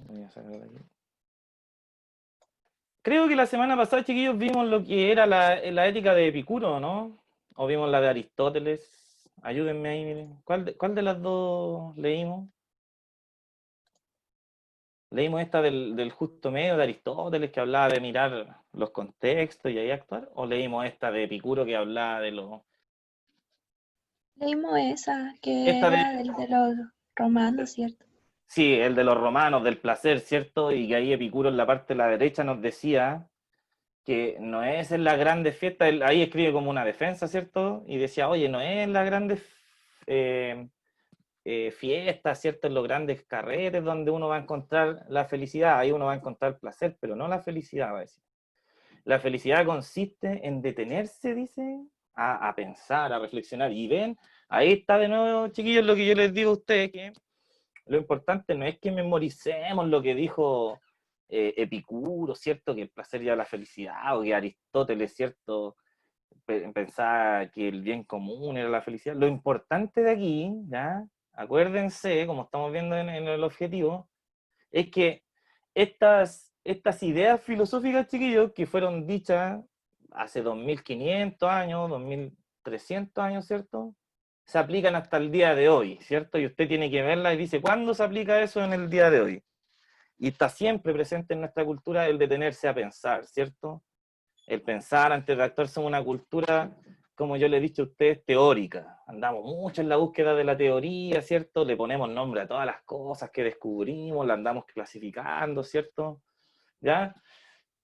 Voy a sacar de aquí. Creo que la semana pasada, chiquillos, vimos lo que era la ética de Epicuro, ¿no? O vimos la de Aristóteles. Ayúdenme ahí, miren. ¿Cuál de las dos leímos? ¿Leímos esta del justo medio de Aristóteles que hablaba de mirar los contextos y ahí actuar? ¿O leímos esta de Epicuro que hablaba de los... Leímos esa, que Esta de... era del de los romanos, ¿cierto? Sí, el de los romanos, del placer, ¿cierto? Y que ahí Epicuro en la parte de la derecha nos decía que no es en las grandes fiestas, él ahí escribe como una defensa, ¿cierto? Y decía, oye, no es en las grandes eh, fiestas, ¿cierto? En los grandes carretes donde uno va a encontrar la felicidad, ahí uno va a encontrar placer, pero no la felicidad, va a decir. La felicidad consiste en detenerse, dice, a pensar, a reflexionar. Y ven, ahí está de nuevo, chiquillos, lo que yo les digo a ustedes, que lo importante no es que memoricemos lo que dijo Epicuro, ¿cierto? Que el placer ya la felicidad, o que Aristóteles, ¿cierto? Pensaba que el bien común era la felicidad. Lo importante de aquí, ¿ya? Acuérdense, como estamos viendo en el objetivo, es que estas ideas filosóficas, chiquillos, que fueron dichas hace 2500 años, 2300 años, ¿cierto? Se aplican hasta el día de hoy, ¿cierto? Y usted tiene que verla y dice, ¿cuándo se aplica eso en el día de hoy? Y está siempre presente en nuestra cultura el detenerse a pensar, ¿cierto? El pensar antes de actuar. Somos una cultura, como yo le he dicho a ustedes, teórica. Andamos mucho en la búsqueda de la teoría, ¿cierto? Le ponemos nombre a todas las cosas que descubrimos, la andamos clasificando, ¿cierto? ¿Ya?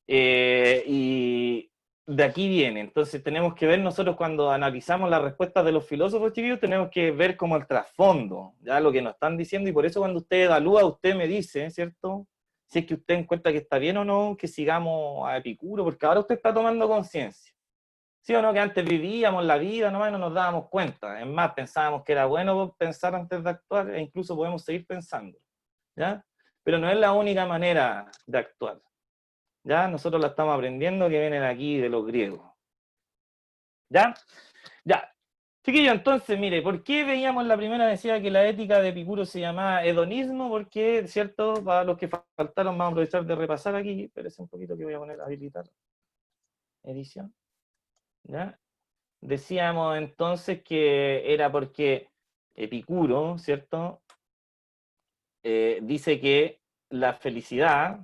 Y de aquí viene. Entonces tenemos que ver nosotros cuando analizamos las respuestas de los filósofos, chiquillos, tenemos que ver como el trasfondo, ya lo que nos están diciendo, y por eso cuando usted evalúa, usted me dice, ¿cierto? Si es que usted encuentra que está bien o no, que sigamos a Epicuro, porque ahora usted está tomando conciencia. ¿Sí o no? Que antes vivíamos la vida nomás y no nos dábamos cuenta. Es más, pensábamos que era bueno pensar antes de actuar e incluso podemos seguir pensando. ¿Ya? Pero no es la única manera de actuar. ¿Ya? Nosotros la estamos aprendiendo que vienen aquí de los griegos. ¿Ya? Ya. Chiquillo, entonces, mire, ¿por qué veíamos la primera decía que la ética de Epicuro se llamaba hedonismo? Porque, ¿cierto? Para los que faltaron, vamos a aprovechar de repasar aquí. Espérense un poquito que voy a poner a habilitar edición. ¿Ya? Decíamos entonces que era porque Epicuro, ¿cierto? Dice que la felicidad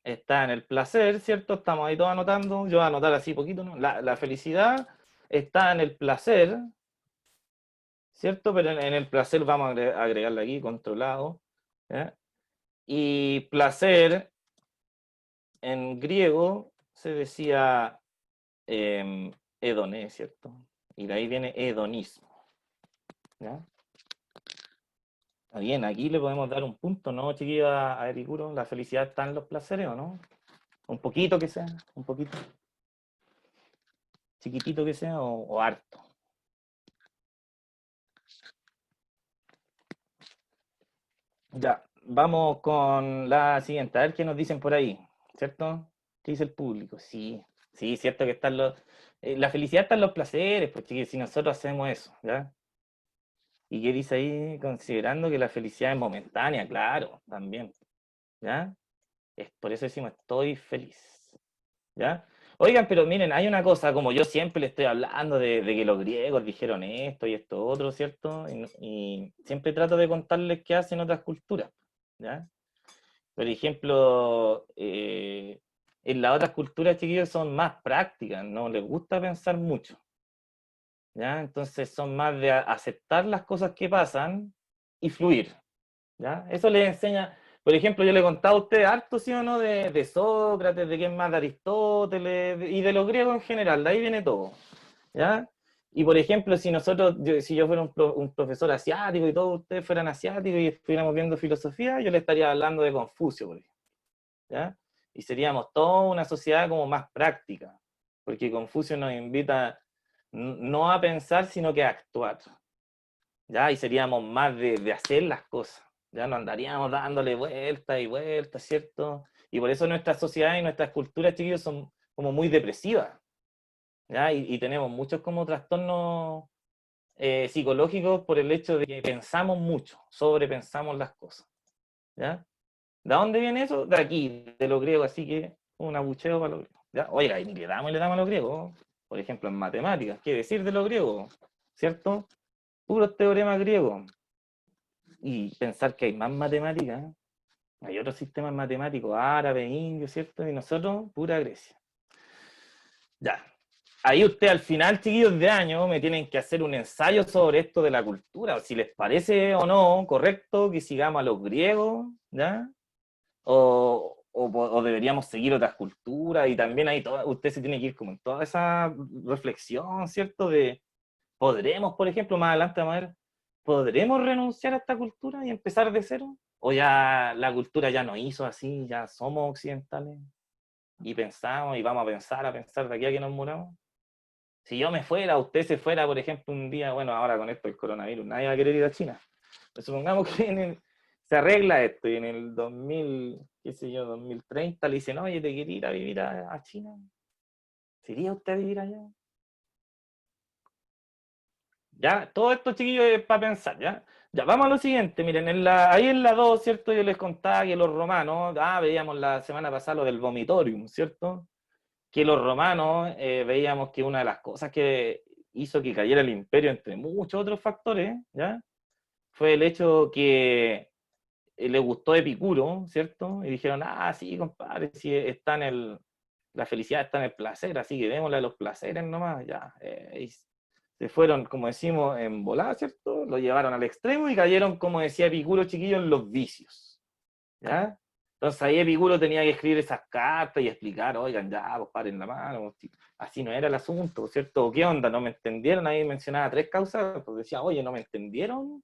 está en el placer, ¿cierto? Estamos ahí todos anotando, yo voy a anotar así poquito, ¿no? La felicidad está en el placer, ¿cierto? Pero en el placer vamos a agregarle aquí, controlado, ¿ya? Y placer en griego se decía hedoné, ¿cierto? Y de ahí viene hedonismo, ¿ya? Bien, aquí le podemos dar un punto, ¿no, chiquillos, a Epicuro? ¿La felicidad está en los placeres o no? Un poquito que sea, un poquito, chiquitito que sea o harto. Ya, vamos con la siguiente, a ver qué nos dicen por ahí, ¿cierto? ¿Qué dice el público? Sí, sí, cierto que están los... la felicidad está en los placeres, pues chiquillos, si nosotros hacemos eso, ¿ya? ¿Y qué dice ahí? Considerando que la felicidad es momentánea, claro, también, ¿ya? Es por eso decimos, estoy feliz. ¿Ya? Oigan, pero miren, hay una cosa, como yo siempre le estoy hablando de que los griegos dijeron esto y esto otro, ¿cierto? Y siempre trato de contarles qué hacen otras culturas, ¿ya? Por ejemplo, en las otras culturas, chiquillos, son más prácticas, no les gusta pensar mucho, ¿ya? Entonces son más de aceptar las cosas que pasan y fluir, ¿ya? Eso les enseña, por ejemplo, yo le he contado a usted harto, ¿sí o no?, de Sócrates, de quién más, de Aristóteles, y de los griegos en general, de ahí viene todo, ¿ya? Y por ejemplo, si nosotros, si yo fuera un profesor asiático y todos ustedes fueran asiáticos y estuviéramos viendo filosofía, yo le estaría hablando de Confucio, por ejemplo, ¿ya? Y seríamos toda una sociedad como más práctica, porque Confucio nos invita no a pensar, sino que a actuar, ¿ya? Y seríamos más de hacer las cosas, ya no andaríamos dándole vueltas y vueltas, ¿cierto? Y por eso nuestras sociedades y nuestras culturas, chiquillos, son como muy depresivas, ¿ya? Y tenemos muchos como trastornos psicológicos por el hecho de que pensamos mucho, sobrepensamos las cosas, ¿ya? ¿De dónde viene eso? De aquí, de los griegos, así que un abucheo para los griegos. ¿Ya? Oiga, y le damos a los griegos. Por ejemplo, en matemáticas, ¿qué decir de los griegos? ¿Cierto? Puros teoremas griegos. Y pensar que hay más matemáticas, ¿eh? Hay otros sistemas matemáticos, árabes, indios, ¿cierto? Y nosotros, pura Grecia. Ya. Ahí usted al final, chiquillos de año, me tienen que hacer un ensayo sobre esto de la cultura, o si les parece o no correcto que sigamos a los griegos, ¿ya? O deberíamos seguir otras culturas, y también ahí usted se tiene que ir como en toda esa reflexión, ¿cierto? De, ¿podremos, por ejemplo, más adelante vamos a ver, ¿podremos renunciar a esta cultura y empezar de cero? ¿O ya la cultura ya nos hizo así, ya somos occidentales y pensamos y vamos a pensar de aquí a que nos muramos? Si yo me fuera, usted se fuera, por ejemplo, un día, bueno, ahora con esto del coronavirus, nadie va a querer ir a China. Pero supongamos que se arregla esto y en el 2000, qué sé yo, 2030 le dicen, oye, ¿te quieres ir a vivir a China? ¿Se iría usted a vivir allá? Ya, todo esto, chiquillos, es para pensar, ¿ya? Ya, vamos a lo siguiente, miren, ahí en la 2, ¿cierto? Yo les contaba que los romanos, veíamos la semana pasada lo del vomitorium, ¿cierto? Que los romanos veíamos que una de las cosas que hizo que cayera el imperio, entre muchos otros factores, ¿ya? Fue el hecho que le gustó Epicuro, ¿cierto? Y dijeron, sí, compadre, si está en la felicidad está en el placer, así que démosle a los placeres nomás, ya. Y se fueron, como decimos, en volada, ¿cierto? Lo llevaron al extremo y cayeron, como decía Epicuro, chiquillos, en los vicios, ¿ya? Entonces ahí Epicuro tenía que escribir esas cartas y explicar, oigan, ya, pues paren la mano, así no era el asunto, ¿cierto? ¿Qué onda? ¿No me entendieron? Ahí mencionaba tres causas, pues decía, oye, ¿no me entendieron?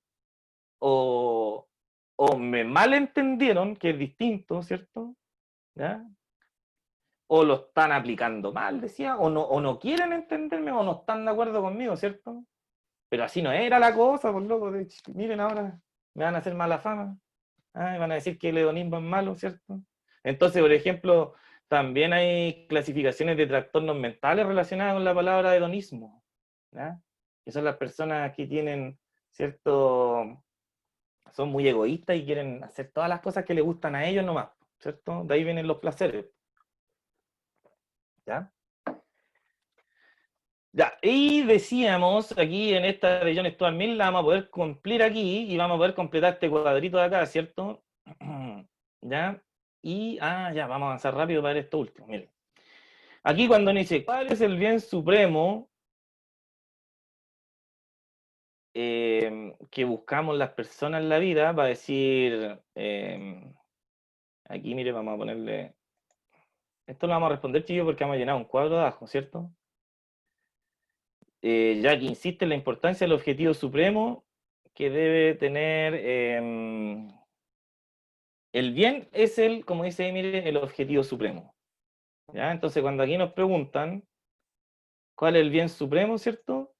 O, o me malentendieron, que es distinto, ¿cierto? ¿Ya? O lo están aplicando mal, decía, o no quieren entenderme, o no están de acuerdo conmigo, ¿cierto? Pero así no era la cosa, por loco, miren ahora, me van a hacer mala fama. Van a decir que el hedonismo es malo, ¿cierto? Entonces, por ejemplo, también hay clasificaciones de trastornos mentales relacionadas con la palabra hedonismo, ¿ya? Que son las personas que tienen, ¿cierto? Son muy egoístas y quieren hacer todas las cosas que les gustan a ellos nomás, ¿cierto? De ahí vienen los placeres, ¿ya? Ya, y decíamos aquí en esta de John Stuart Mill, la vamos a poder cumplir aquí y vamos a poder completar este cuadrito de acá, ¿cierto? ¿Ya? Y, ya, vamos a avanzar rápido para ver esto último. Miren. Aquí cuando uno dice, ¿cuál es el bien supremo que buscamos las personas en la vida? Va a decir, aquí, mire, vamos a ponerle, esto lo vamos a responder, chicos, porque vamos a llenar un cuadro de abajo, ¿cierto? Ya que insiste en la importancia del objetivo supremo que debe tener el bien es como dice ahí, mire, el objetivo supremo. ¿Ya? Entonces, cuando aquí nos preguntan cuál es el bien supremo, ¿cierto?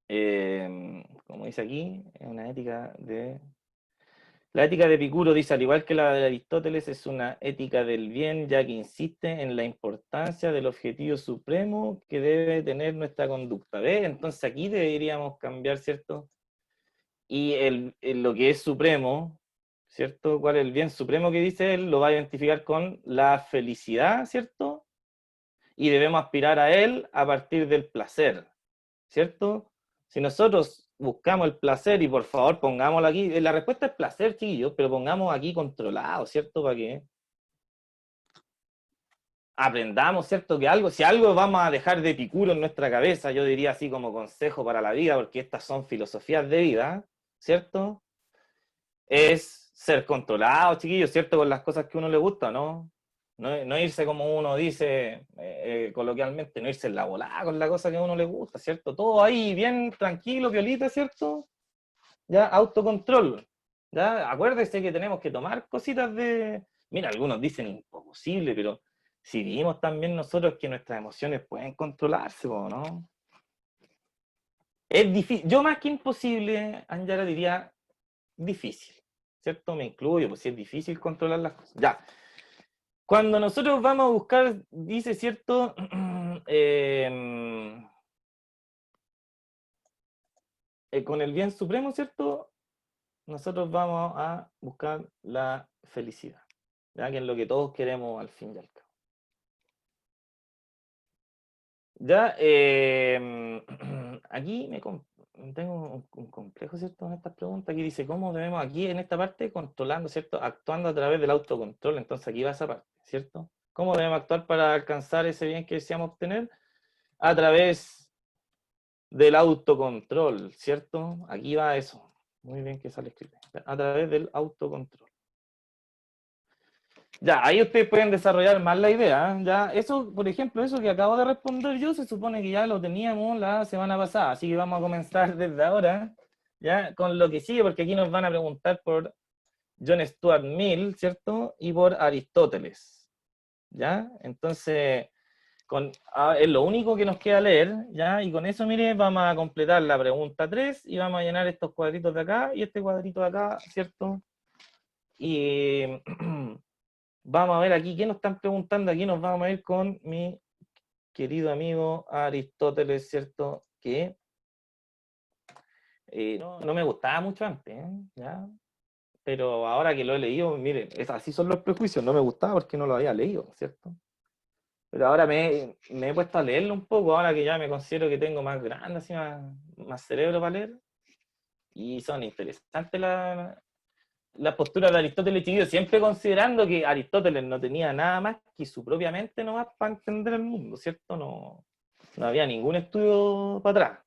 Como dice aquí, es una ética de... La ética de Epicuro dice, al igual que la de Aristóteles, es una ética del bien, ya que insiste en la importancia del objetivo supremo que debe tener nuestra conducta. ¿Ve? Entonces aquí deberíamos cambiar, ¿cierto? Y lo que es supremo, ¿cierto? ¿Cuál es el bien supremo que dice él? Lo va a identificar con la felicidad, ¿cierto? Y debemos aspirar a él a partir del placer, ¿cierto? Si nosotros buscamos el placer, y por favor pongámoslo aquí, la respuesta es placer, chiquillos, pero pongamos aquí controlado, ¿cierto? Para que aprendamos, ¿cierto? Que algo, si algo vamos a dejar de Epicuro en nuestra cabeza, yo diría así como consejo para la vida, porque estas son filosofías de vida, ¿cierto? Es ser controlado, chiquillos, ¿cierto? Con las cosas que a uno le gusta, ¿no? No irse como uno dice coloquialmente, no irse en la volada con la cosa que a uno le gusta, ¿cierto? Todo ahí bien tranquilo, violita, ¿cierto? Ya, autocontrol. Ya, acuérdese que tenemos que tomar cositas de... Mira, algunos dicen imposible, pero si vivimos también nosotros que nuestras emociones pueden controlarse, ¿no? Es difícil, yo más que imposible, Angela diría difícil, ¿cierto? Me incluyo, pues si es difícil controlar las cosas. Ya, cuando nosotros vamos a buscar, dice, ¿cierto? Con el bien supremo, ¿cierto? nosotros vamos a buscar la felicidad, ¿ya? Que es lo que todos queremos al fin y al cabo. Ya, aquí tengo un complejo, ¿cierto? En estas preguntas. Aquí dice, ¿cómo debemos aquí en esta parte controlando, ¿cierto? Actuando a través del autocontrol. Entonces aquí va esa parte, ¿cierto? ¿Cómo debemos actuar para alcanzar ese bien que deseamos obtener? A través del autocontrol, ¿cierto? Aquí va eso. Muy bien que sale escrito. A través del autocontrol. Ya, ahí ustedes pueden desarrollar más la idea. Ya, eso, por ejemplo, eso que acabo de responder yo, se supone que ya lo teníamos la semana pasada, así que vamos a comenzar desde ahora, ya, con lo que sigue, porque aquí nos van a preguntar por John Stuart Mill, ¿cierto? Y por Aristóteles, ¿ya? Entonces, es lo único que nos queda leer, ¿ya? Y con eso, mire, vamos a completar la pregunta 3 y vamos a llenar estos cuadritos de acá y este cuadrito de acá, ¿cierto? Y vamos a ver aquí qué nos están preguntando. Aquí nos vamos a ir con mi querido amigo Aristóteles, ¿cierto? Que no me gustaba mucho antes, ¿eh? ¿Ya? Pero ahora que lo he leído, miren, así son los prejuicios. No me gustaba porque no lo había leído, ¿cierto? Pero ahora me he puesto a leerlo un poco, ahora que ya me considero que tengo más grande, así más cerebro para leer. Y son interesantes la postura de Aristóteles, chiquillos, siempre considerando que Aristóteles no tenía nada más que su propia mente nomás para entender el mundo, ¿cierto? No había ningún estudio para atrás,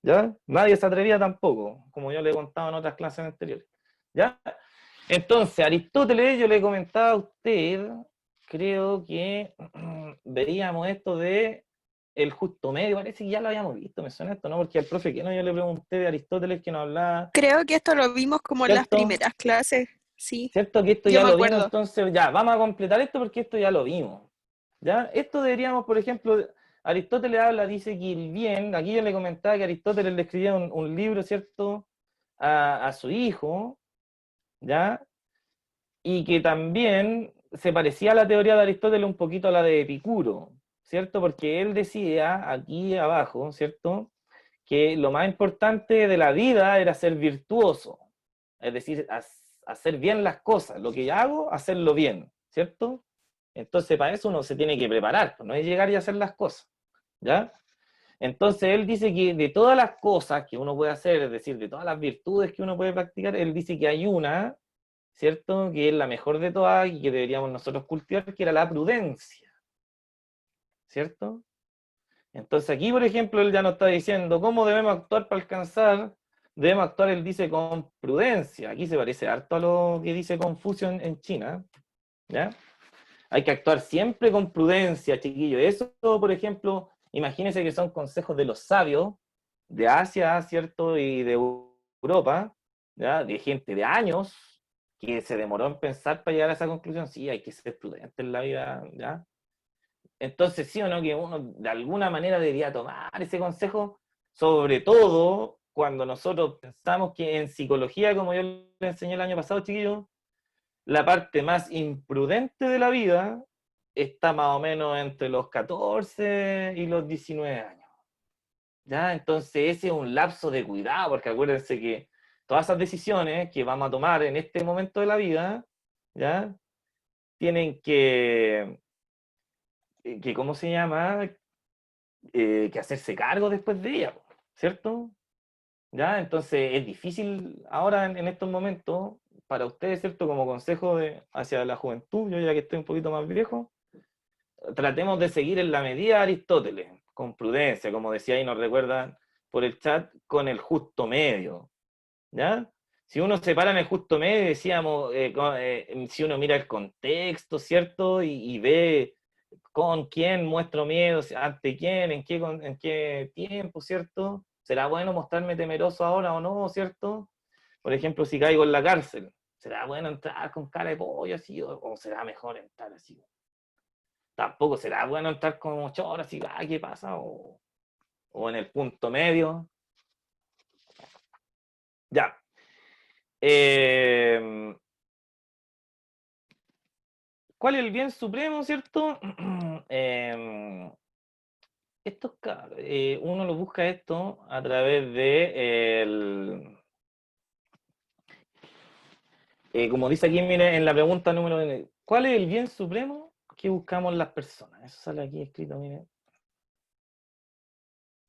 ¿ya? Nadie se atrevía tampoco, como yo le he contado en otras clases anteriores, ¿ya? Entonces, Aristóteles, yo le comentaba a usted, creo que veríamos esto de el justo medio, parece que ya lo habíamos visto, me suena esto, ¿no? Porque al profe que no, yo le pregunté de Aristóteles que nos hablaba, Creo que esto lo vimos como en las ¿cierto? primeras clases. Sí, ¿Cierto? Que esto yo ya me lo vimos, acuerdo. entonces ya, vamos a completar esto porque esto ya lo vimos. ¿Ya? Esto deberíamos, por ejemplo, Aristóteles habla, dice que el bien, aquí yo le comentaba que Aristóteles le escribía un libro, ¿cierto? A su hijo, ¿ya? Y que también se parecía a la teoría de Aristóteles un poquito a la de Epicuro, ¿cierto? Porque él decía aquí abajo, ¿cierto? Que lo más importante de la vida era ser virtuoso, es decir, hacer bien las cosas, lo que hago, hacerlo bien, ¿cierto? Entonces para eso uno se tiene que preparar, pues no es llegar y hacer las cosas, ¿ya? Entonces él dice que de todas las cosas que uno puede hacer, es decir, de todas las virtudes que uno puede practicar, él dice que hay una, ¿cierto? Que es la mejor de todas y que deberíamos nosotros cultivar, que era la prudencia, ¿cierto? Entonces aquí, por ejemplo, él ya nos está diciendo cómo debemos actuar para alcanzar. Debemos actuar, él dice, con prudencia. Aquí se parece harto a lo que dice Confucio en China, ¿ya? Hay que actuar siempre con prudencia, chiquillos. Eso, por ejemplo, imagínense que son consejos de los sabios de Asia, ¿cierto? Y de Europa, ¿ya? De gente de años que se demoró en pensar para llegar a esa conclusión. Sí, hay que ser prudente en la vida, ¿ya? Entonces, sí o no, que uno de alguna manera debería tomar ese consejo, sobre todo cuando nosotros pensamos que en psicología, como yo le enseñé el año pasado, chiquillos, la parte más imprudente de la vida está más o menos entre los 14 y los 19 años. ¿Ya? Entonces ese es un lapso de cuidado, porque acuérdense que todas esas decisiones que vamos a tomar en este momento de la vida, ¿ya? Tienen ¿cómo se llama? Que hacerse cargo después de ella, ¿cierto? ¿Ya? Entonces es difícil ahora en estos momentos para ustedes, ¿cierto? Como consejo hacia la juventud, yo ya que estoy un poquito más viejo, tratemos de seguir en la medida de Aristóteles, con prudencia, como decía ahí, nos recuerdan por el chat, con el justo medio, ¿ya? Si uno se para en el justo medio, decíamos, si uno mira el contexto, ¿cierto? Y ve con quién muestro miedo, ante quién, en qué tiempo, ¿cierto? ¿Será bueno mostrarme temeroso ahora o no, ¿cierto? Por ejemplo, si caigo en la cárcel, ¿será bueno entrar con cara de pollo así o será mejor entrar así? Tampoco será bueno entrar como choro así, ¿qué pasa? O en el punto medio. Ya. Eh, ¿Cuál es el bien supremo, cierto? Eh, uno lo busca esto a través de como dice aquí, mire, en la pregunta número 1, ¿cuál es el bien supremo que buscamos las personas? Eso sale aquí escrito, mire.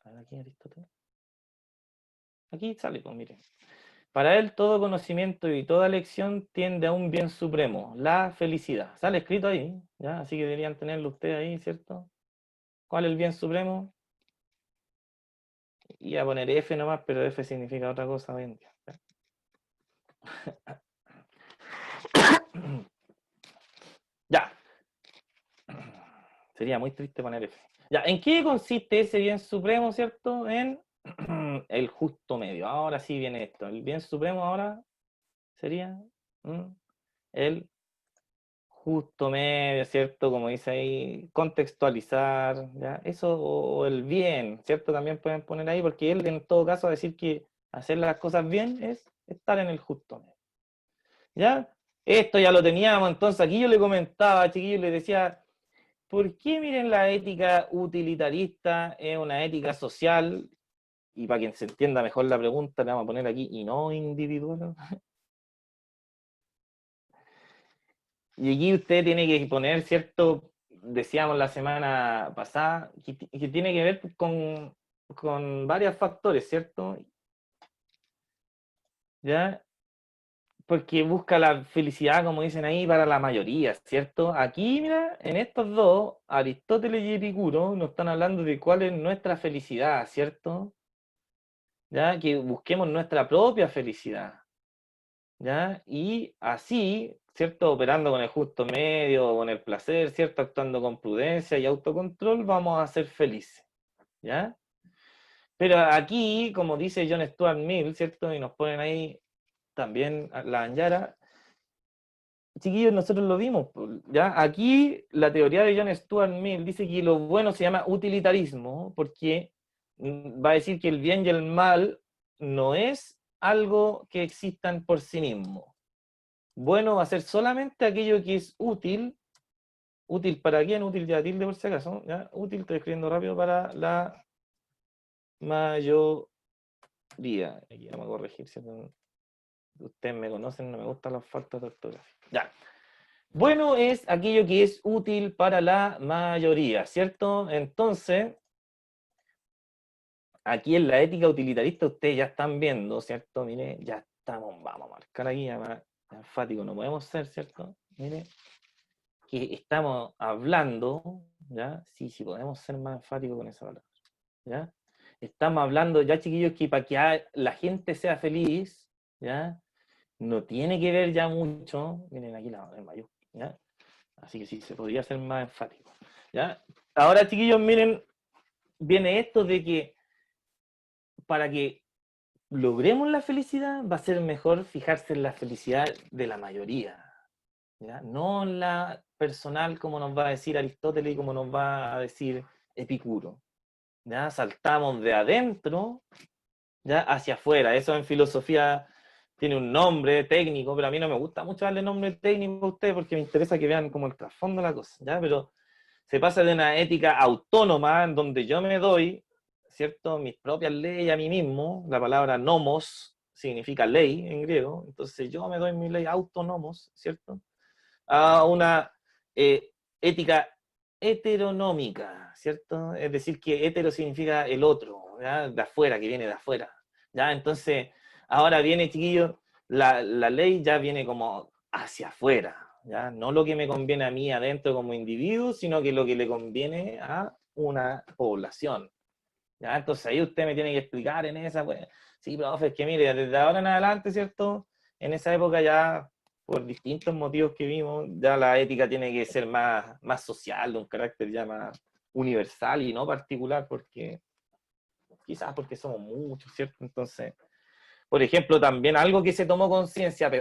A ver, aquí Aristóteles. Aquí sale, pues mire. Para él todo conocimiento y toda lección tiende a un bien supremo, la felicidad. Sale escrito ahí, ¿ya? Así que deberían tenerlo ustedes ahí, ¿cierto? ¿Cuál es el bien supremo? Y a poner F nomás, pero F significa otra cosa hoy en día. Ya. Sería muy triste poner F. Ya, ¿en qué consiste ese bien supremo, cierto? En el justo medio. Ahora sí viene esto. El bien supremo ahora sería el justo medio, ¿cierto? Como dice ahí, contextualizar, ¿ya? Eso o el bien, ¿cierto? También pueden poner ahí, porque él en todo caso a decir que hacer las cosas bien es estar en el justo medio, ¿ya? Esto ya lo teníamos, entonces aquí yo le comentaba, chiquillo, le decía, ¿por qué miren la ética utilitarista es una ética social? Y para que se entienda mejor la pregunta, le vamos a poner aquí, y no individual. Y aquí usted tiene que poner, ¿cierto? Decíamos la semana pasada, que tiene que ver con varios factores, ¿cierto? ¿Ya? Porque busca la felicidad, como dicen ahí, para la mayoría, ¿cierto? Aquí, mira, en estos dos, Aristóteles y Epicuro nos están hablando de cuál es nuestra felicidad, ¿cierto? ¿Ya? Que busquemos nuestra propia felicidad, ¿ya? Y así, ¿cierto? Operando con el justo medio, con el placer, ¿cierto? Actuando con prudencia y autocontrol, vamos a ser felices, ¿ya? Pero aquí, como dice John Stuart Mill, ¿cierto? Y nos ponen ahí también la Anyara, chiquillos, nosotros lo vimos, ¿ya? Aquí la teoría de John Stuart Mill dice que lo bueno se llama utilitarismo, porque va a decir que el bien y el mal no es algo que existan por sí mismo. Bueno va a ser solamente aquello que es útil. ¿Útil para quién? Útil ya tilde por si acaso, ¿ya? Útil, estoy escribiendo rápido, para la mayoría. Aquí vamos a corregir, ¿cierto? Ustedes me conocen, no me gustan las faltas de ortografía. Ya. Bueno es aquello que es útil para la mayoría, ¿cierto? Entonces, aquí en la ética utilitarista ustedes ya están viendo, ¿cierto? Mire, ya estamos, vamos a marcar aquí, además, enfático no podemos ser, ¿cierto? Mire, que estamos hablando, ¿ya? Sí, sí, podemos ser más enfáticos con esa palabra, ¿ya? Estamos hablando, ya chiquillos, que para que la gente sea feliz, ¿ya? No tiene que ver ya mucho, miren aquí en mayúscula, ¿ya? Así que sí, se podría ser más enfático, ¿ya? Ahora, chiquillos, miren, viene esto de que para que logremos la felicidad va a ser mejor fijarse en la felicidad de la mayoría, ¿ya? No en la personal como nos va a decir Aristóteles y como nos va a decir Epicuro, ¿ya? Saltamos de adentro, ¿ya? Hacia afuera. Eso en filosofía tiene un nombre técnico, pero a mí no me gusta mucho darle nombre técnico a ustedes porque me interesa que vean como el trasfondo de la cosa, ¿ya? Pero se pasa de una ética autónoma en donde yo me doy, ¿cierto? Mis propias leyes a mí mismo. La palabra nomos significa ley en griego, entonces yo me doy mi ley autónomos, ¿cierto? A una ética heteronómica, ¿cierto? Es decir, que hetero significa el otro, ¿ya? De afuera, que viene de afuera, ¿ya? Entonces, ahora viene, chiquillo, la ley ya viene como hacia afuera, ¿ya? No lo que me conviene a mí adentro como individuo, sino que lo que le conviene a una población, ¿ya? Entonces ahí usted me tiene que explicar en esa, pues, sí, profe, es que mire, desde ahora en adelante, ¿cierto? En esa época ya, por distintos motivos que vimos, ya la ética tiene que ser más social, de un carácter ya más universal y no particular, porque quizás porque somos muchos, ¿cierto? Entonces, por ejemplo, también algo que se tomó conciencia,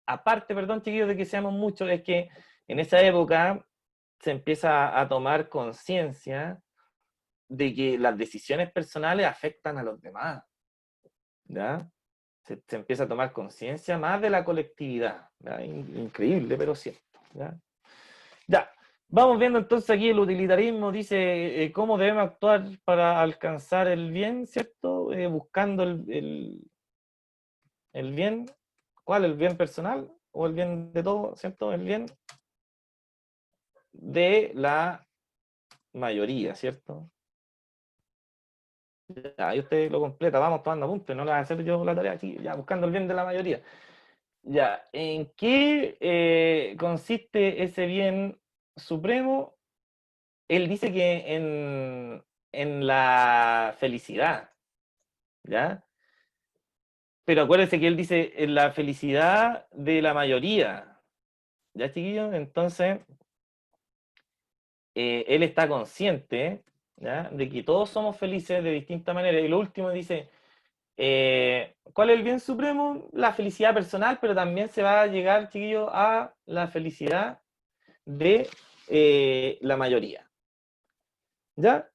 aparte, perdón, chiquillos, de que seamos muchos, es que en esa época se empieza a tomar conciencia de que las decisiones personales afectan a los demás, ¿ya? Se empieza a tomar conciencia más de la colectividad, ¿ya? Increíble, pero cierto, ¿ya? Ya, vamos viendo entonces aquí el utilitarismo, dice cómo debemos actuar para alcanzar el bien, ¿cierto? Buscando el bien, ¿cuál? El bien personal, o el bien de todo, ¿cierto? El bien de la mayoría, ¿cierto? Ya, ahí usted lo completa, vamos tomando apuntes, no le voy a hacer yo la tarea aquí, ya buscando el bien de la mayoría. Ya, ¿en qué consiste ese bien supremo? Él dice que en la felicidad, ¿ya? Pero acuérdese que él dice en la felicidad de la mayoría, ¿ya, chiquillos? Entonces, él está consciente, ¿ya? De que todos somos felices de distinta manera. Y lo último dice, ¿cuál es el bien supremo? La felicidad personal, pero también se va a llegar, chiquillos, a la felicidad de la mayoría. ¿Ya?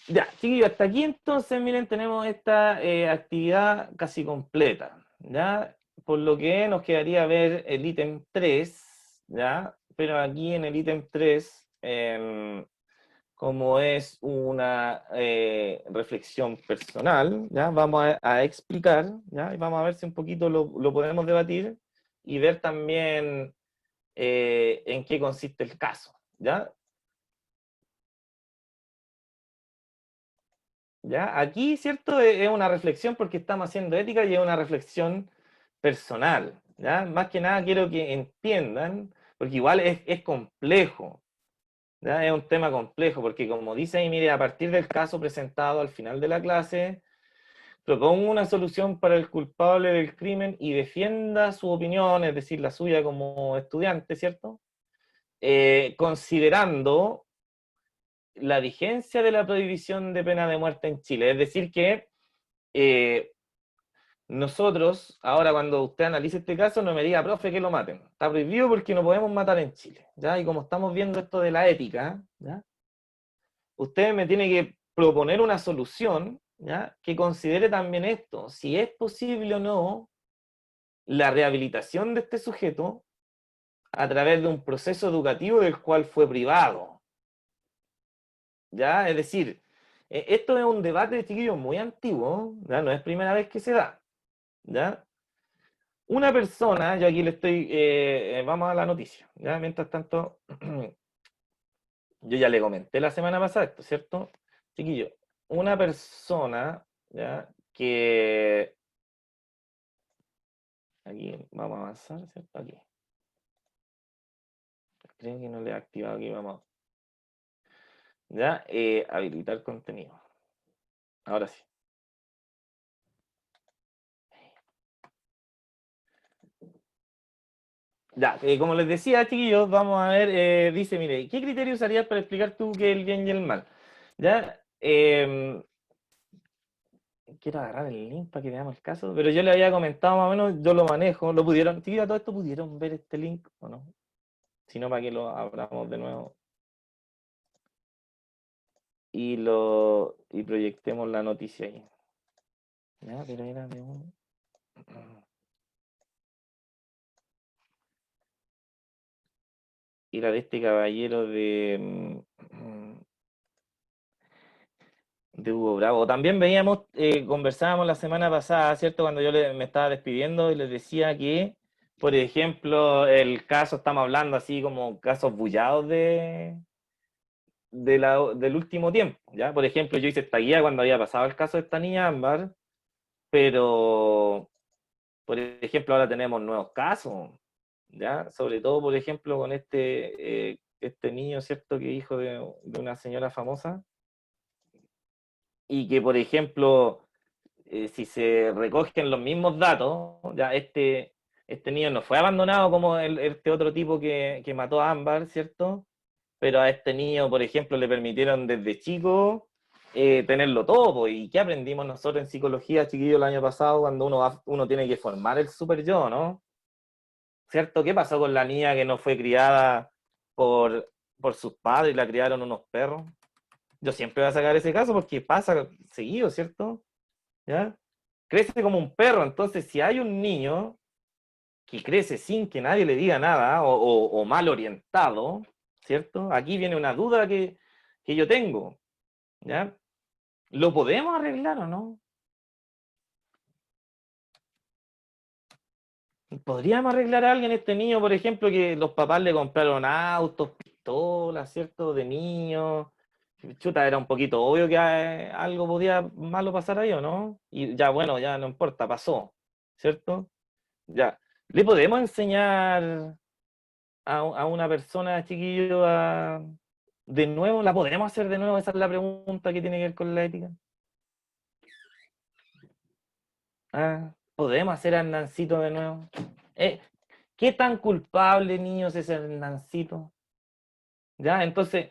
Ya, chiquillos, hasta aquí entonces, miren, tenemos esta actividad casi completa, ¿ya? Por lo que nos quedaría ver el ítem 3, ¿ya? Pero aquí en el ítem 3, como es una reflexión personal, ¿ya? Vamos a explicar, ¿ya? Y vamos a ver si un poquito lo podemos debatir y ver también en qué consiste el caso, ¿ya? ¿Ya? Aquí, ¿cierto? Es una reflexión porque estamos haciendo ética y es una reflexión personal, ¿ya? Más que nada quiero que entiendan, porque igual es complejo, ¿ya? Es un tema complejo, porque como dice ahí, mire, a partir del caso presentado al final de la clase, propongo una solución para el culpable del crimen y defienda su opinión, es decir, la suya como estudiante, ¿cierto? Considerando la vigencia de la prohibición de pena de muerte en Chile, es decir, que eh, nosotros, ahora cuando usted analice este caso, no me diga, profe, que lo maten. Está prohibido porque no podemos matar en Chile, ¿ya? Y como estamos viendo esto de la ética, ¿ya? Usted me tiene que proponer una solución, ¿ya? Que considere también esto, si es posible o no la rehabilitación de este sujeto a través de un proceso educativo del cual fue privado, ¿ya? Es decir, esto es un debate, chiquillos, muy antiguo, ¿ya? No es primera vez que se da, ¿ya? Una persona, yo aquí le estoy, vamos a la noticia, ¿ya? Mientras tanto, yo ya le comenté la semana pasada esto, ¿cierto? Chiquillo, una persona, ¿ya? Que, aquí vamos a avanzar, ¿cierto? Aquí. Creo que no le he activado aquí, vamos. ¿Ya? Habilitar contenido. Ahora sí. Ya, como les decía, chiquillos, vamos a ver, dice, mire, ¿qué criterio usarías para explicar tú qué es el bien y el mal? ¿Ya? Quiero agarrar el link para que veamos el caso, pero yo le había comentado más o menos, yo lo manejo, lo pudieron, chiquillos, todo esto pudieron ver este link o no, si no, para que lo abramos de nuevo y proyectemos la noticia ahí. Ya, pero era de un... Era de este caballero de Hugo Bravo. También veíamos, conversábamos la semana pasada, ¿cierto? Cuando yo me estaba despidiendo y les decía que, por ejemplo, el caso, estamos hablando así como casos bullados del último tiempo, ¿ya? Por ejemplo, yo hice esta guía cuando había pasado el caso de esta niña Ámbar, pero, por ejemplo, ahora tenemos nuevos casos, ¿ya? Sobre todo, por ejemplo, con este niño, ¿cierto? Que hijo de una señora famosa, y que, por ejemplo, si se recogen los mismos datos, ya este niño no fue abandonado como este otro tipo que mató a Ámbar, ¿cierto? Pero a este niño, por ejemplo, le permitieron desde chico tenerlo todo, pues. ¿Y qué aprendimos nosotros en psicología, chiquillo, el año pasado, cuando uno tiene que formar el super yo, ¿no? ¿Cierto? ¿Qué pasó con la niña que no fue criada por sus padres y la criaron unos perros? Yo siempre voy a sacar ese caso porque pasa seguido, ¿cierto? ¿Ya? Crece como un perro, entonces si hay un niño que crece sin que nadie le diga nada o mal orientado, ¿cierto? Aquí viene una duda que yo tengo, ¿ya? ¿Lo podemos arreglar o no? ¿Podríamos arreglar a alguien, este niño, por ejemplo, que los papás le compraron autos, pistolas, ¿cierto? De niño. Chuta, era un poquito obvio que algo podía malo pasar ahí, ¿o no? Y ya, bueno, ya no importa, pasó, ¿cierto? Ya. ¿Le podemos enseñar a una persona, chiquillo, de nuevo? ¿La podremos hacer de nuevo? Esa es la pregunta que tiene que ver con la ética. ¿Podemos hacer a Hernancito de nuevo? Eh, ¿Qué tan culpable, niños, es Hernancito? ¿Ya? Entonces,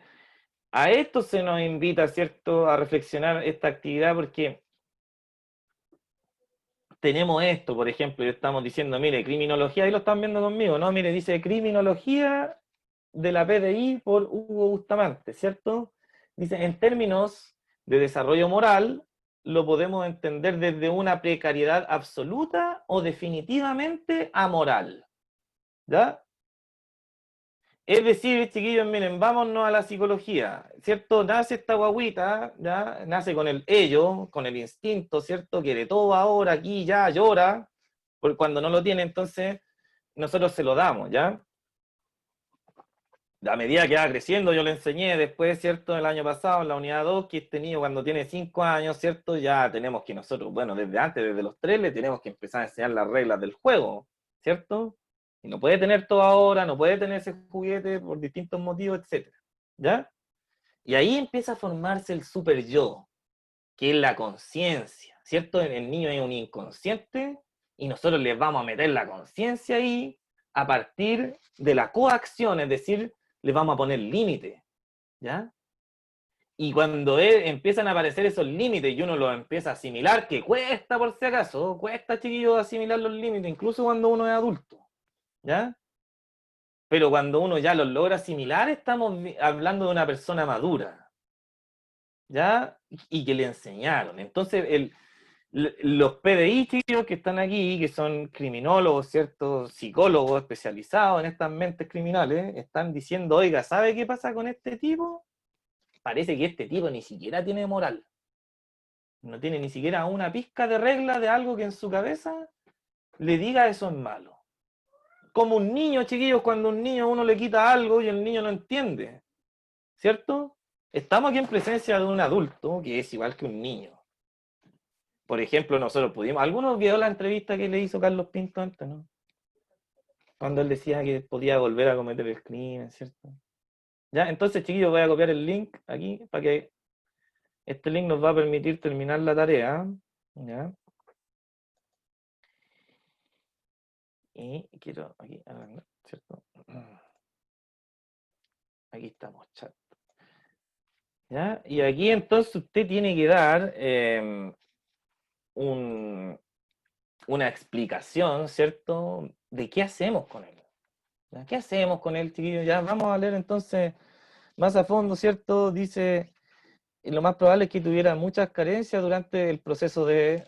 a esto se nos invita, ¿cierto?, a reflexionar esta actividad porque tenemos esto, por ejemplo, y estamos diciendo, mire, criminología, ahí lo están viendo conmigo, ¿no? Mire, dice criminología de la PDI por Hugo Bustamante, ¿cierto? Dice, en términos de desarrollo moral, lo podemos entender desde una precariedad absoluta o definitivamente amoral, ¿ya? Es decir, chiquillos, miren, vámonos a la psicología, ¿cierto? Nace esta guagüita, ¿ya? Nace con el ello, con el instinto, ¿cierto? Quiere todo ahora, aquí, ya, llora, porque cuando no lo tiene, entonces nosotros se lo damos, ¿ya? A medida que va creciendo, yo le enseñé después, ¿cierto? El año pasado, en la unidad 2 que este niño cuando tiene 5 años, ¿cierto? Ya tenemos que nosotros, bueno, desde antes, desde los 3, le tenemos que empezar a enseñar las reglas del juego, ¿cierto? Y no puede tener todo ahora, no puede tener ese juguete por distintos motivos, etcétera, ¿ya? Y ahí empieza a formarse el super yo, que es la conciencia, ¿cierto? El niño es un inconsciente y nosotros le vamos a meter la conciencia ahí a partir de la coacción, es decir, le vamos a poner límites, ¿ya? Y cuando empiezan a aparecer esos límites y uno los empieza a asimilar, que cuesta por si acaso, cuesta, chiquillos, asimilar los límites, incluso cuando uno es adulto, ¿ya? Pero cuando uno ya los logra asimilar, estamos hablando de una persona madura, ¿ya? Y que le enseñaron. Entonces, los PDI, chicos, que están aquí, que son criminólogos, ¿cierto? Psicólogos especializados en estas mentes criminales, están diciendo, oiga, ¿sabe qué pasa con este tipo? Parece que este tipo ni siquiera tiene moral. No tiene ni siquiera una pizca de regla de algo que en su cabeza le diga eso es malo. Como un niño, chiquillos, cuando un niño a uno le quita algo y el niño no entiende, ¿cierto? Estamos aquí en presencia de un adulto que es igual que un niño. Por ejemplo, nosotros pudimos, algunos vio la entrevista que le hizo Carlos Pinto antes, ¿no? Cuando él decía que podía volver a cometer el crimen, ¿cierto? Ya, entonces, chiquillos, voy a copiar el link aquí para que este link nos va a permitir terminar la tarea, ¿ya? Y quiero aquí, ¿cierto? Aquí estamos, chat. ¿Ya? Y aquí entonces usted tiene que dar una explicación, ¿cierto? De qué hacemos con él. ¿Ya? ¿Qué hacemos con él, chiquillos? Ya vamos a leer entonces más a fondo, ¿cierto? Dice, lo más probable es que tuviera muchas carencias durante el proceso de...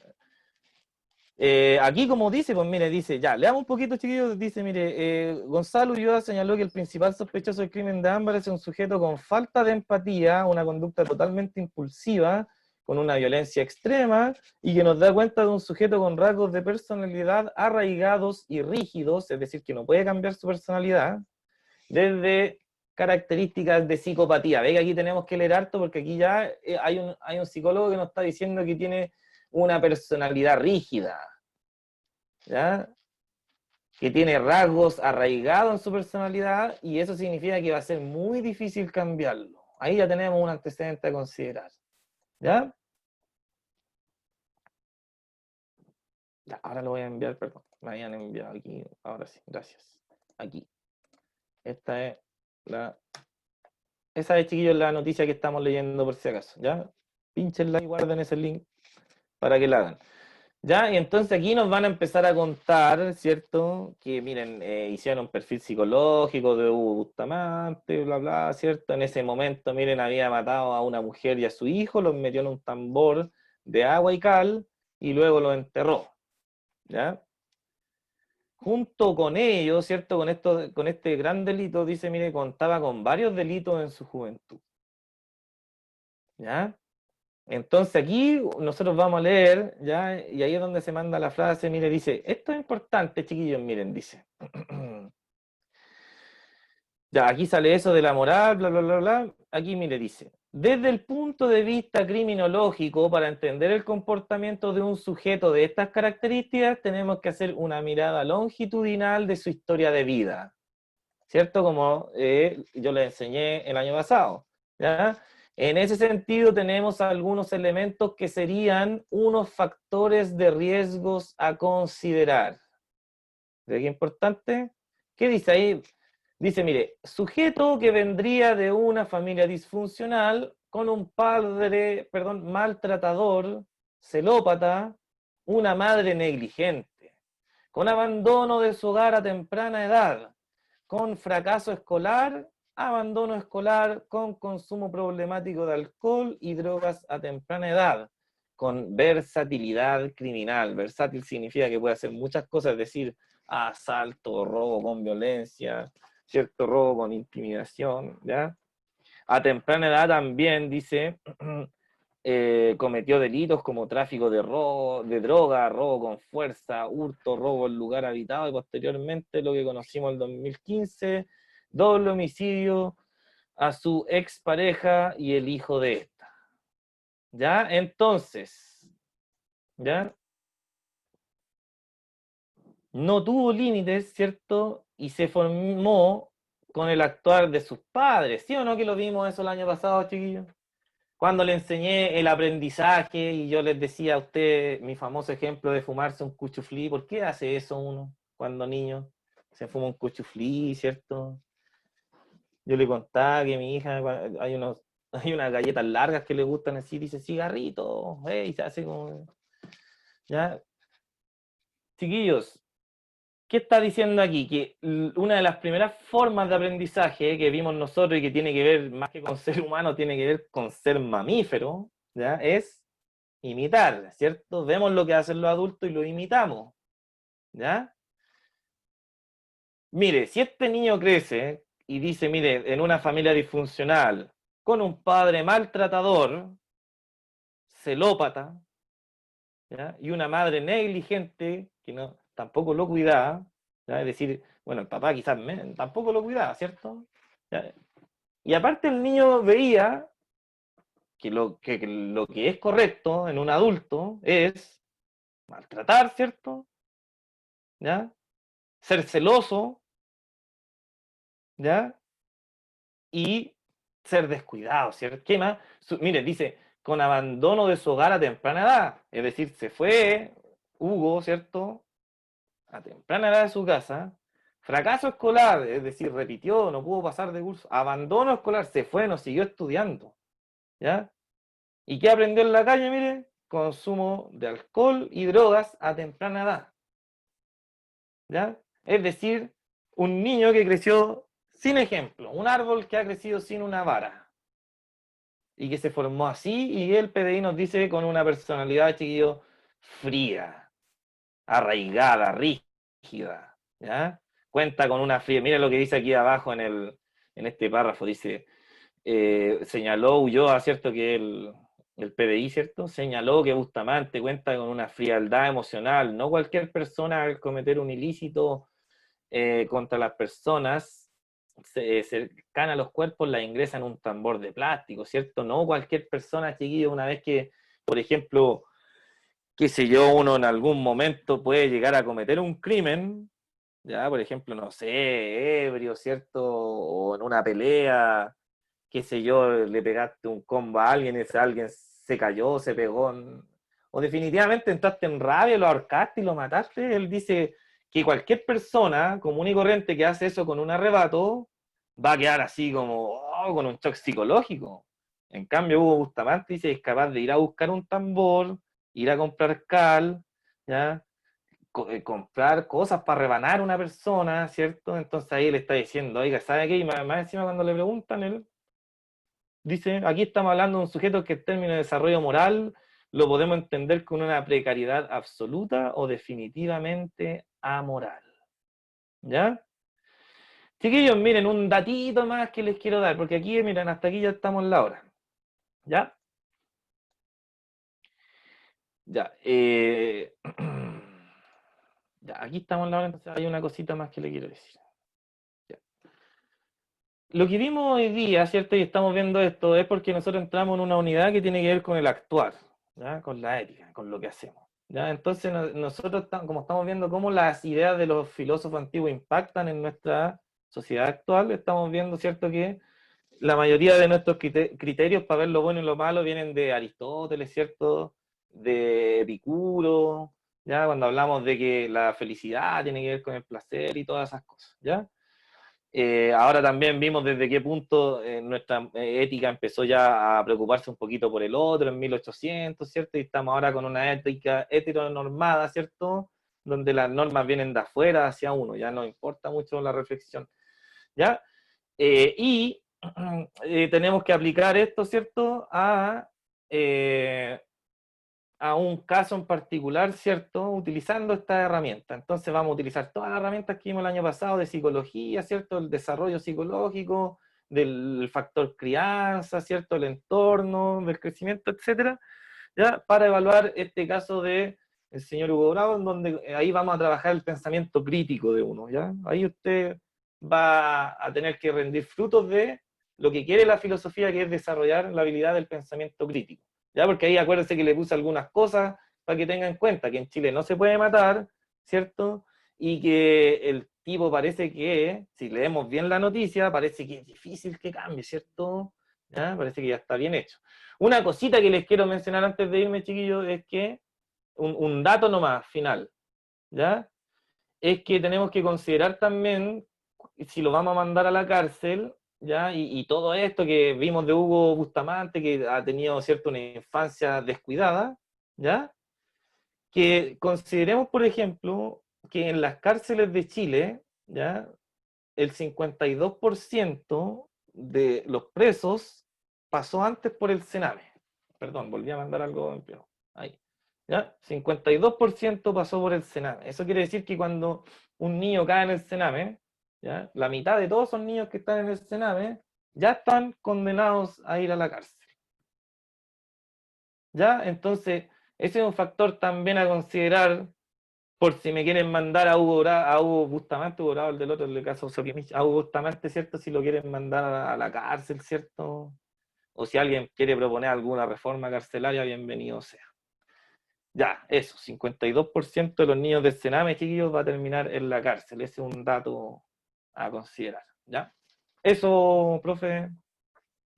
aquí como dice, pues mire, dice, ya, leamos un poquito, chiquillos, dice, mire, Gonzalo Ulloa señaló que el principal sospechoso del crimen de Ámbar es un sujeto con falta de empatía, una conducta totalmente impulsiva, con una violencia extrema, y que nos da cuenta de un sujeto con rasgos de personalidad arraigados y rígidos, es decir, que no puede cambiar su personalidad, desde características de psicopatía. Ve que aquí tenemos que leer harto porque aquí ya hay un psicólogo que nos está diciendo que tiene una personalidad rígida, ¿ya? Que tiene rasgos arraigados en su personalidad y eso significa que va a ser muy difícil cambiarlo. Ahí ya tenemos un antecedente a considerar, ¿ya? Ya, ahora lo voy a enviar, perdón, me habían enviado aquí, ahora sí, gracias. Aquí. Esta es la... Esa es, chiquillos, la noticia que estamos leyendo por si acaso, ¿ya? Pínchenla y guarden ese link para que la hagan. ¿Ya? Y entonces aquí nos van a empezar a contar, ¿cierto? Que miren, hicieron un perfil psicológico de Hugo Bustamante, bla, bla, ¿cierto? En ese momento, miren, había matado a una mujer y a su hijo, los metió en un tambor de agua y cal y luego los enterró, ¿ya? Junto con ellos, ¿cierto? Con este gran delito, dice, mire, contaba con varios delitos en su juventud, ¿ya? Entonces aquí nosotros vamos a leer, ¿ya? Y ahí es donde se manda la frase, mire, dice, esto es importante, chiquillos, miren, dice. Ya, aquí sale eso de la moral, bla, bla, bla, bla. Aquí, mire, dice, desde el punto de vista criminológico, para entender el comportamiento de un sujeto de estas características, tenemos que hacer una mirada longitudinal de su historia de vida, ¿cierto? Como yo les enseñé el año pasado, ¿ya? En ese sentido, tenemos algunos elementos que serían unos factores de riesgos a considerar. ¿De qué importante? ¿Qué dice ahí? Dice, mire, sujeto que vendría de una familia disfuncional con un padre, perdón, maltratador, celópata, una madre negligente, con abandono de su hogar a temprana edad, con fracaso escolar, abandono escolar, con consumo problemático de alcohol y drogas a temprana edad, con versatilidad criminal. Versátil significa que puede hacer muchas cosas, es decir, asalto, robo con violencia, cierto robo con intimidación, ¿ya? A temprana edad también, dice, cometió delitos como tráfico de droga, robo con fuerza, hurto, robo en lugar habitado y posteriormente lo que conocimos en 2015, doble homicidio a su expareja y el hijo de esta. ¿Ya? Entonces, ¿ya? No tuvo límites, ¿cierto? Y se formó con el actuar de sus padres, ¿sí o no que lo vimos eso el año pasado, chiquillos? Cuando le enseñé el aprendizaje y yo les decía a usted mi famoso ejemplo de fumarse un cuchuflí, ¿por qué hace eso uno cuando niño? Se fuma un cuchuflí, ¿cierto? Yo le contaba que mi hija, hay unas galletas largas que le gustan así, dice cigarrito, y se hace como, ¿ya? Chiquillos, ¿qué está diciendo aquí? Que una de las primeras formas de aprendizaje que vimos nosotros y que tiene que ver más que con ser humano, tiene que ver con ser mamífero, ¿ya? Es imitar, ¿cierto? Vemos lo que hacen los adultos y lo imitamos, ¿ya? Mire, si este niño crece y dice, mire, en una familia disfuncional, con un padre maltratador, celópata, ¿ya? Y una madre negligente, que no, tampoco lo cuidaba, ¿ya? Es decir, bueno, el papá quizás tampoco lo cuidaba, ¿cierto? ¿Ya? Y aparte el niño veía que lo que es correcto en un adulto es maltratar, ¿cierto? ¿Ya? Ser celoso, ¿ya? Y ser descuidado, ¿cierto? ¿Qué más? Mire, dice, con abandono de su hogar a temprana edad, es decir, se fue Hugo, ¿cierto? A temprana edad de su casa, fracaso escolar, es decir, repitió, no pudo pasar de curso, abandono escolar, se fue, no siguió estudiando, ¿ya? ¿Y qué aprendió en la calle? Mire, consumo de alcohol y drogas a temprana edad, ¿ya? Es decir, un niño que creció sin ejemplo, un árbol que ha crecido sin una vara y que se formó así, y el PDI nos dice con una personalidad, chiquillo, fría, arraigada, rígida, ¿ya? Cuenta con una fría, mira lo que dice aquí abajo en este párrafo, dice, señaló Ulloa, ¿cierto? Que el PDI, ¿cierto? Señaló que Bustamante cuenta con una frialdad emocional. No cualquier persona al cometer un ilícito contra las personas cercana a los cuerpos la ingresa en un tambor de plástico, ¿cierto? No cualquier persona, chiquillo, una vez que, por ejemplo, qué sé yo, uno en algún momento puede llegar a cometer un crimen, ya, por ejemplo, no sé, ebrio, ¿cierto? O en una pelea, qué sé yo, le pegaste un combo a alguien, ese alguien se cayó, se pegó, o definitivamente entraste en rabia, lo ahorcaste y lo mataste. Él dice que cualquier persona común y corriente que hace eso con un arrebato va a quedar así como con un shock psicológico. En cambio, Hugo Bustamante dice que es capaz de ir a buscar un tambor, ir a comprar cal, ¿ya? Comprar cosas para rebanar a una persona, ¿cierto? Entonces ahí le está diciendo, oiga, ¿sabe qué? Y más encima cuando le preguntan, él dice, aquí estamos hablando de un sujeto que en términos de desarrollo moral lo podemos entender con una precariedad absoluta o definitivamente amoral. ¿Ya? Chiquillos, miren, un datito más que les quiero dar, porque aquí, miren, hasta aquí ya estamos en la hora. ¿Ya? Ya, ya, aquí estamos en la hora, entonces hay una cosita más que le quiero decir. Ya. Lo que vimos hoy día, ¿cierto? Y estamos viendo esto, es porque nosotros entramos en una unidad que tiene que ver con el actuar, ¿ya? Con la ética, con lo que hacemos. ¿Ya? Entonces nosotros, como estamos viendo cómo las ideas de los filósofos antiguos impactan en nuestra sociedad actual, estamos viendo, ¿cierto? Que la mayoría de nuestros criterios para ver lo bueno y lo malo vienen de Aristóteles, ¿cierto? De Epicuro, ¿ya? Cuando hablamos de que la felicidad tiene que ver con el placer y todas esas cosas, ¿ya? Ahora también vimos desde qué punto nuestra ética empezó ya a preocuparse un poquito por el otro en 1800, ¿cierto? Y estamos ahora con una ética heteronormada, ¿cierto? Donde las normas vienen de afuera hacia uno, ya no importa mucho la reflexión, ¿ya? Y tenemos que aplicar esto, ¿cierto? A un caso en particular, ¿cierto? Utilizando esta herramienta. Entonces vamos a utilizar todas las herramientas que vimos el año pasado de psicología, ¿cierto? El desarrollo psicológico, del factor crianza, ¿cierto? El entorno, del crecimiento, etcétera, ¿ya? Para evaluar este caso de el señor Hugo Bravo, en donde ahí vamos a trabajar el pensamiento crítico de uno, ¿ya? Ahí usted va a tener que rendir frutos de lo que quiere la filosofía, que es desarrollar la habilidad del pensamiento crítico. ¿Ya? Porque ahí acuérdense que le puse algunas cosas para que tengan en cuenta que en Chile no se puede matar, ¿cierto? Y que el tipo parece que, si leemos bien la noticia, parece que es difícil que cambie, ¿cierto? ¿Ya? Parece que ya está bien hecho. Una cosita que les quiero mencionar antes de irme, chiquillos, es que un dato nomás, final, ¿ya? Es que tenemos que considerar también, si lo vamos a mandar a la cárcel, ¿ya? Y todo esto que vimos de Hugo Bustamante, que ha tenido, ¿cierto?, una infancia descuidada, ¿ya? Que consideremos, por ejemplo, que en las cárceles de Chile, ¿ya? El 52% de los presos pasó antes por el Sename. Perdón, volví a mandar algo en ahí. ¿Ya? 52% pasó por el Sename. Eso quiere decir que cuando un niño cae en el Sename, ¿ya? La mitad de todos esos niños que están en el Sename ya están condenados a ir a la cárcel. ¿Ya? Entonces, ese es un factor también a considerar por si me quieren mandar a Hugo Bustamante, Hugo Bravo, el del otro, el caso Sokimich, a Hugo Bustamante, ¿cierto? Si lo quieren mandar a la cárcel, ¿cierto? O si alguien quiere proponer alguna reforma carcelaria, bienvenido sea. Ya, eso, 52% de los niños del Sename, chiquillos, va a terminar en la cárcel. Ese es un dato a considerar, ¿ya? Eso, profe,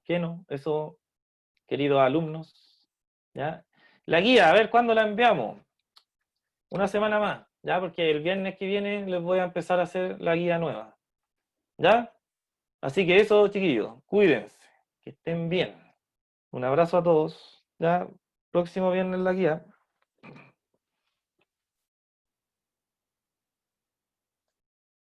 ¿qué no? Eso, queridos alumnos, ¿ya? La guía, a ver, ¿cuándo la enviamos? Una semana más, ¿ya? Porque el viernes que viene les voy a empezar a hacer la guía nueva, ¿ya? Así que eso, chiquillos, cuídense, que estén bien. Un abrazo a todos, ¿ya? Próximo viernes la guía.